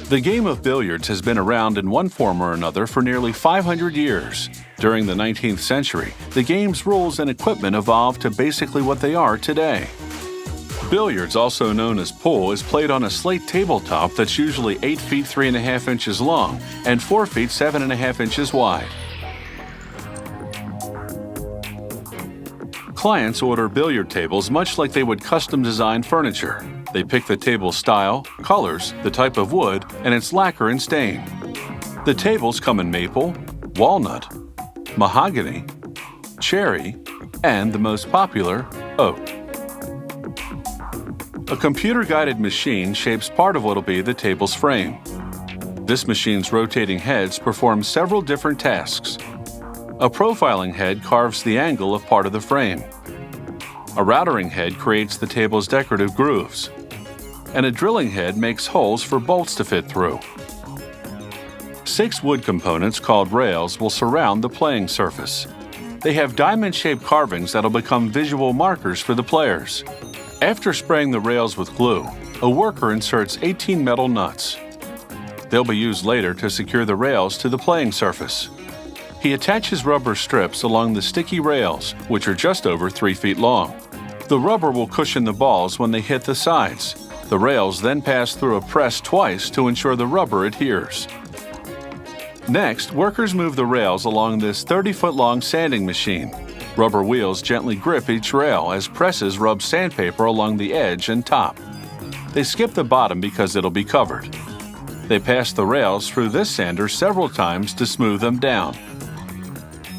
The game of billiards has been around in one form or another for nearly 500 years. During the 19th century, the game's rules and equipment evolved to basically what they are today. Billiards, also known as pool, is played on a slate tabletop that's usually 8 feet 3.5 inches long and 4 feet 7.5 inches wide. Clients order billiard tables much like they would custom design furniture. They pick the table style, colors, the type of wood, and its lacquer and stain. The tables come in maple, walnut, mahogany, cherry, and the most popular, oak. A computer-guided machine shapes part of what will be the table's frame. This machine's rotating heads perform several different tasks. A profiling head carves the angle of part of the frame. A routering head creates the table's decorative grooves. And a drilling head makes holes for bolts to fit through. 6 wood components called rails will surround the playing surface. They have diamond-shaped carvings that'll become visual markers for the players. After spraying the rails with glue, a worker inserts 18 metal nuts. They'll be used later to secure the rails to the playing surface. He attaches rubber strips along the sticky rails, which are just over 3 feet long. The rubber will cushion the balls when they hit the sides. The rails then pass through a press twice to ensure the rubber adheres. Next, workers move the rails along this 30-foot-long sanding machine. Rubber wheels gently grip each rail as presses rub sandpaper along the edge and top. They skip the bottom because it'll be covered. They pass the rails through this sander several times to smooth them down.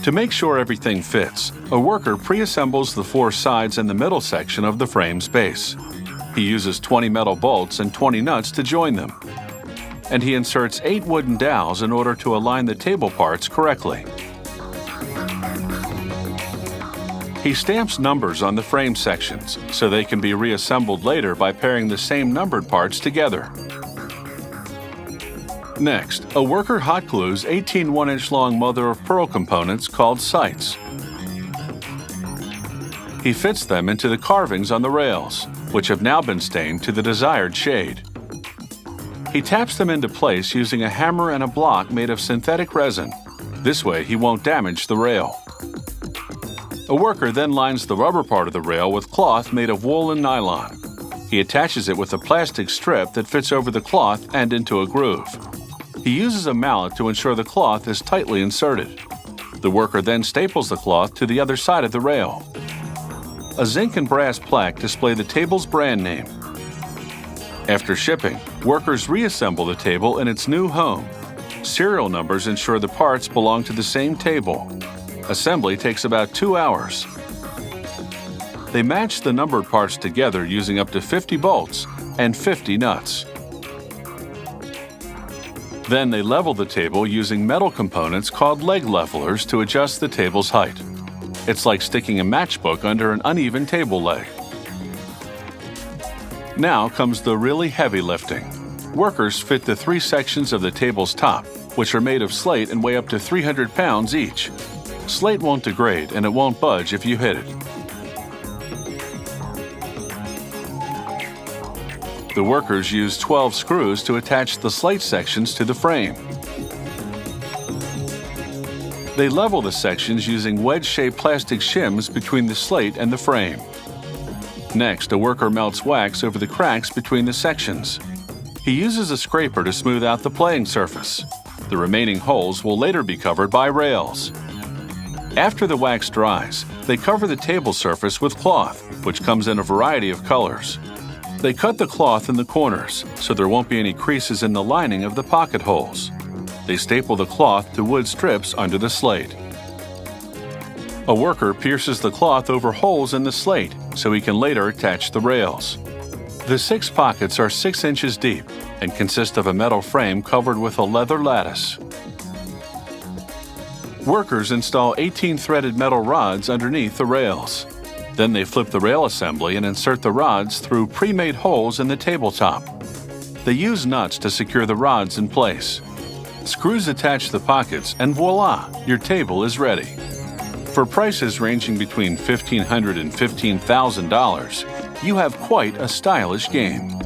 To make sure everything fits, a worker pre-assembles the 4 sides and the middle section of the frame's base. He uses 20 metal bolts and 20 nuts to join them. And he inserts 8 wooden dowels in order to align the table parts correctly. He stamps numbers on the frame sections so they can be reassembled later by pairing the same numbered parts together. Next, a worker hot glues 18 1-inch long mother-of-pearl components called sights. He fits them into the carvings on the rails, which have now been stained to the desired shade. He taps them into place using a hammer and a block made of synthetic resin. This way he won't damage the rail. A worker then lines the rubber part of the rail with cloth made of wool and nylon. He attaches it with a plastic strip that fits over the cloth and into a groove. He uses a mallet to ensure the cloth is tightly inserted. The worker then staples the cloth to the other side of the rail. A zinc and brass plaque display the table's brand name. After shipping, workers reassemble the table in its new home. Serial numbers ensure the parts belong to the same table. Assembly takes about 2 hours. They match the numbered parts together using up to 50 bolts and 50 nuts. Then they level the table using metal components called leg levelers to adjust the table's height. It's like sticking a matchbook under an uneven table leg. Now comes the really heavy lifting. Workers fit the 3 sections of the table's top, which are made of slate and weigh up to 300 pounds each. Slate won't degrade and it won't budge if you hit it. The workers use 12 screws to attach the slate sections to the frame. They level the sections using wedge-shaped plastic shims between the slate and the frame. Next, a worker melts wax over the cracks between the sections. He uses a scraper to smooth out the playing surface. The remaining holes will later be covered by rails. After the wax dries, they cover the table surface with cloth, which comes in a variety of colors. They cut the cloth in the corners, so there won't be any creases in the lining of the pocket holes. They staple the cloth to wood strips under the slate. A worker pierces the cloth over holes in the slate so he can later attach the rails. The 6 pockets are 6 inches deep and consist of a metal frame covered with a leather lattice. Workers install 18 threaded metal rods underneath the rails. Then they flip the rail assembly and insert the rods through pre-made holes in the tabletop. They use nuts to secure the rods in place. Screws attach the pockets and voila, your table is ready. For prices ranging between $1,500 and $15,000, you have quite a stylish game.